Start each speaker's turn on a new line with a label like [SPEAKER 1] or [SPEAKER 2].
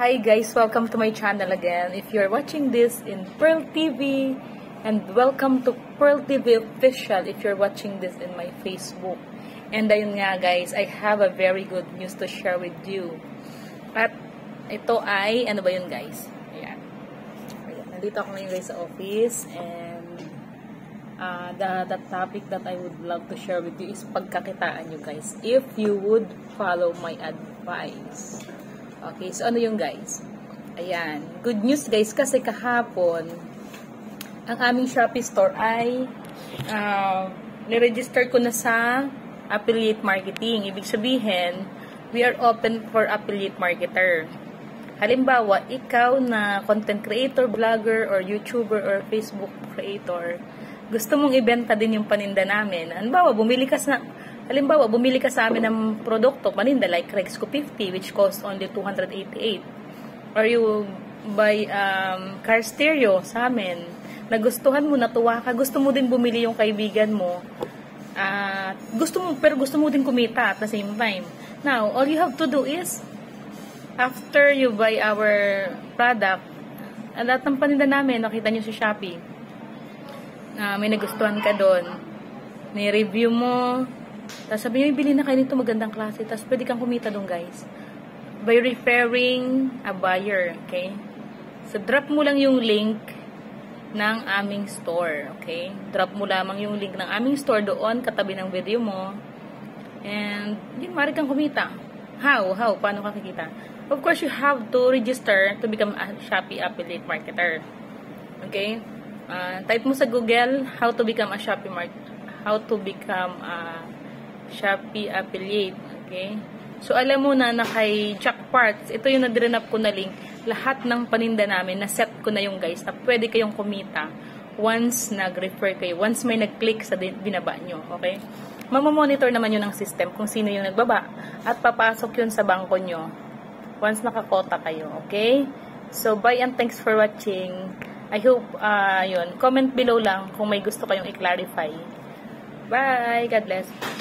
[SPEAKER 1] Hi guys, welcome to my channel again. If you're watching this in Pearl TV, and welcome to Pearl TV Official if you're watching this in my Facebook. And ayun nga guys, I have a very good news to share with you. At ito ay, ano ba yun guys? Ayan. Nandito ako ngayon guys sa office and the topic that I would love to share with you is pagkakitaan nyo guys. If you would follow my advice. Okay, so ano yung guys? Ayan, good news guys kasi kahapon ang aming Shopee store ay niregister ko na sa affiliate marketing. Ibig sabihin, we are open for affiliate marketer. Halimbawa, ikaw na content creator, vlogger, or YouTuber, or Facebook creator, gusto mong ibenta din yung paninda namin. Halimbawa, bumili ka sa amin ng produkto, paninda like Rexco 50 which costs only 288. Or you buy car stereo sa amin. Nagustuhan mo, natuwa ka, gusto mo din bumili yung kaibigan mo. Gusto mo din kumita at the same time. Now, all you have to do is after you buy our product, lahat ng paninda namin, nakita nyo sa Shopee. May nagustuhan ka doon. May review mo. Tapos sabi nyo, bili na kayo nito, magandang klase. Tapos pwede kang kumita doon guys. By referring a buyer. Okay? So, drop mo lang yung link ng aming store. Okay? Drop mo lamang yung link ng aming store doon, katabi ng video mo. And, yun, maaari kang kumita. How? Paano ka kikita? Of course, you have to register to become a Shopee affiliate marketer. Okay? Type mo sa Google, how to become a Shopee affiliate. Okay? So, alam mo na kay Jackparts, ito yung na-drop ko na link. Lahat ng paninda namin, na-set ko na yung guys, na pwede kayong kumita once nag-refer kayo. Once may nag-click sa binaba nyo. Okay? Mamamonitor naman yun ng system kung sino yung nagbaba. At papasok yun sa bangko nyo once nakakota kayo. Okay? So, bye and thanks for watching. I hope, yun. Comment below lang kung may gusto kayong i-clarify. Bye! God bless!